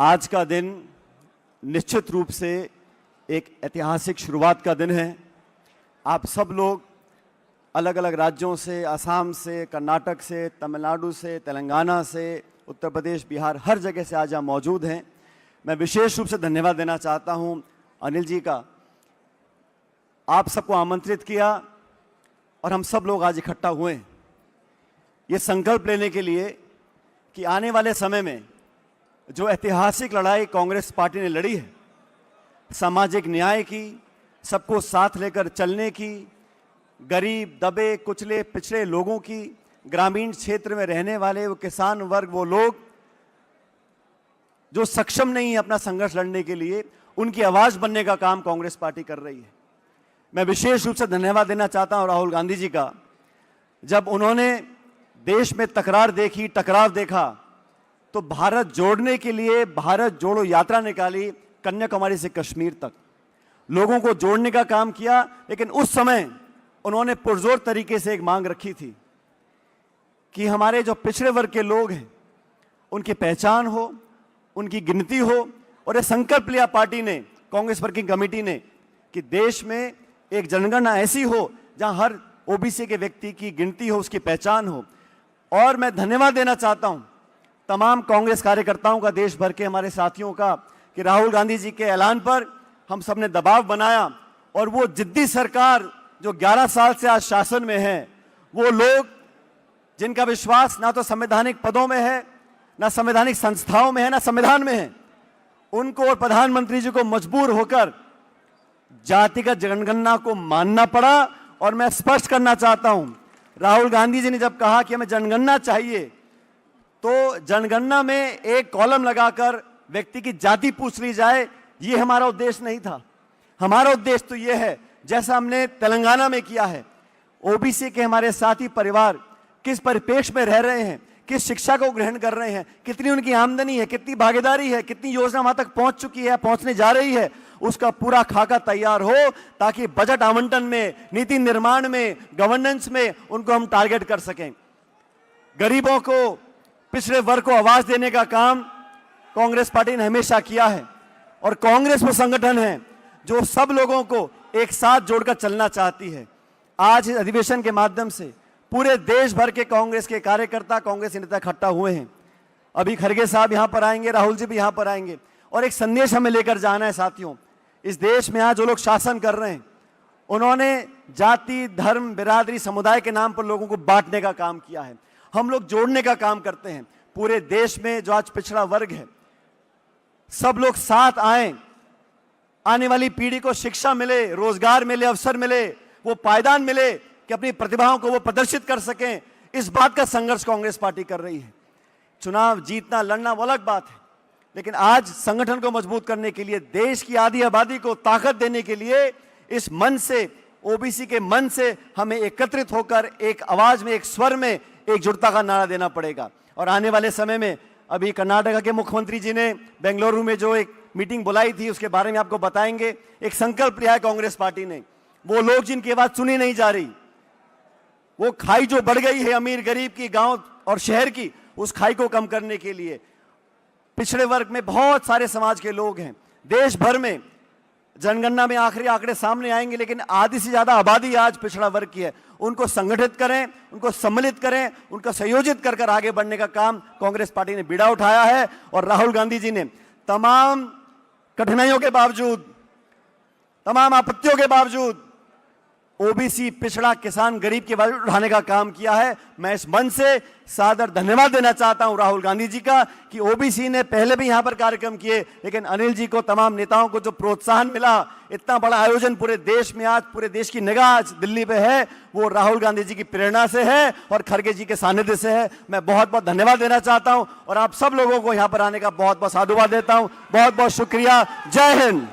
आज का दिन निश्चित रूप से एक ऐतिहासिक शुरुआत का दिन है। आप सब लोग अलग अलग राज्यों से, असम से, कर्नाटक से, तमिलनाडु से, तेलंगाना से, उत्तर प्रदेश, बिहार, हर जगह से आज यहाँ मौजूद हैं। मैं विशेष रूप से धन्यवाद देना चाहता हूँ अनिल जी का। आप सबको आमंत्रित किया और हम सब लोग आज इकट्ठा हुए हैं ये संकल्प लेने के लिए कि आने वाले समय में जो ऐतिहासिक लड़ाई कांग्रेस पार्टी ने लड़ी है, सामाजिक न्याय की, सबको साथ लेकर चलने की, गरीब, दबे, कुचले, पिछड़े लोगों की, ग्रामीण क्षेत्र में रहने वाले वो किसान वर्ग, वो लोग जो सक्षम नहीं है अपना संघर्ष लड़ने के लिए, उनकी आवाज बनने का काम कांग्रेस पार्टी कर रही है। मैं विशेष रूप से धन्यवाद देना चाहता हूं राहुल गांधी जी का। जब उन्होंने देश में तकरार देखी, टकराव देखा, तो भारत जोड़ने के लिए भारत जोड़ो यात्रा निकाली, कन्याकुमारी से कश्मीर तक लोगों को जोड़ने का काम किया। लेकिन उस समय उन्होंने पुरजोर तरीके से एक मांग रखी थी कि हमारे जो पिछड़े वर्ग के लोग हैं उनकी पहचान हो, उनकी गिनती हो। और ये संकल्प लिया पार्टी ने, कांग्रेस वर्किंग कमेटी ने, कि देश में एक जनगणना ऐसी हो जहां हर ओबीसी के व्यक्ति की गिनती हो, उसकी पहचान हो। और मैं धन्यवाद देना चाहता हूं तमाम कांग्रेस कार्यकर्ताओं का, देश भर के हमारे साथियों का, कि राहुल गांधी जी के ऐलान पर हम सब ने दबाव बनाया और वो जिद्दी सरकार जो 11 साल से आज शासन में है, वो लोग जिनका विश्वास ना तो संवैधानिक पदों में है, ना संवैधानिक संस्थाओं में है, ना संविधान में है, उनको और प्रधानमंत्री जी को मजबूर होकर जातिगत जनगणना को मानना पड़ा। और मैं स्पष्ट करना चाहता हूं, राहुल गांधी जी ने जब कहा कि हमें जनगणना चाहिए, तो जनगणना में एक कॉलम लगाकर व्यक्ति की जाति पूछ ली जाए, ये हमारा उद्देश्य नहीं था। हमारा उद्देश्य तो ये है, जैसा हमने तेलंगाना में किया है, ओबीसी के हमारे साथी परिवार किस परिप्रेक्ष्य में रह रहे हैं, किस शिक्षा को ग्रहण कर रहे हैं, कितनी उनकी आमदनी है, कितनी भागीदारी है, कितनी योजना वहां तक पहुंच चुकी है, पहुंचने जा रही है, उसका पूरा खाका तैयार हो, ताकि बजट आवंटन में, नीति निर्माण में, गवर्नेंस में उनको हम टारगेट कर सकें। गरीबों को, पिछड़े वर्ग को आवाज देने का काम कांग्रेस पार्टी ने हमेशा किया है। और कांग्रेस वो संगठन है जो सब लोगों को एक साथ जोड़कर चलना चाहती है। आज इस अधिवेशन के माध्यम से पूरे देश भर के कांग्रेस के कार्यकर्ता, कांग्रेस नेता इकट्ठा हुए हैं। अभी खड़गे साहब यहां पर आएंगे, राहुल जी भी यहां पर आएंगे, और एक संदेश हमें लेकर जाना है। साथियों, इस देश में आज जो लोग शासन कर रहे हैं, उन्होंने जाति, धर्म, बिरादरी, समुदाय के नाम पर लोगों को बांटने का काम किया है। हम लोग जोड़ने का काम करते हैं। पूरे देश में जो आज पिछड़ा वर्ग है, सब लोग साथ आए, आने वाली पीढ़ी को शिक्षा मिले, रोजगार मिले, अवसर मिले, वो पायदान मिले कि अपनी प्रतिभाओं को वो प्रदर्शित कर सकें। इस बात का संघर्ष कांग्रेस पार्टी कर रही है। चुनाव जीतना, लड़ना वो अलग बात है, लेकिन आज संगठन को मजबूत करने के लिए, देश की आधी आबादी को ताकत देने के लिए, इस मन से, ओबीसी के मन से हमें एकत्रित होकर एक आवाज में, एक स्वर में एकजुटता का नारा देना पड़ेगा। और आने वाले समय में, अभी कर्नाटक के मुख्यमंत्री जी ने बेंगलुरु में जो एक मीटिंग बुलाई थी, उसके बारे में आपको बताएंगे। एक संकल्प लिया है कांग्रेस पार्टी ने, वो लोग जिनकी आवाज सुनी नहीं जा रही, वो खाई जो बढ़ गई है अमीर गरीब की, गांव और शहर की, उस खाई को कम करने के लिए पिछड़े वर्ग में बहुत सारे समाज के लोग हैं देश भर में। जनगणना में आखिरी आंकड़े सामने आएंगे, लेकिन आधी से ज्यादा आबादी आज पिछड़ा वर्ग की है। उनको संगठित करें, उनको सम्मिलित करें, उनको संयोजित कर आगे बढ़ने का काम कांग्रेस पार्टी ने बीड़ा उठाया है। और राहुल गांधी जी ने तमाम कठिनाइयों के बावजूद, तमाम आपत्तियों के बावजूद ओबीसी, पिछड़ा, किसान, गरीब के बारे उठाने का काम किया है। मैं इस मन से सादर धन्यवाद देना चाहता हूं राहुल गांधी जी का, कि ओबीसी ने पहले भी यहां पर कार्यक्रम किए, लेकिन अनिल जी को, तमाम नेताओं को जो प्रोत्साहन मिला, इतना बड़ा आयोजन पूरे देश में, आज पूरे देश की निगाह आज दिल्ली पे है, वो राहुल गांधी जी की प्रेरणा से है और खड़गे जी के सानिध्य से है। मैं बहुत बहुत धन्यवाद देना चाहता हूं और आप सब लोगों को यहां पर आने का बहुत बहुत साधुवाद देता हूं। बहुत बहुत शुक्रिया। जय हिंद।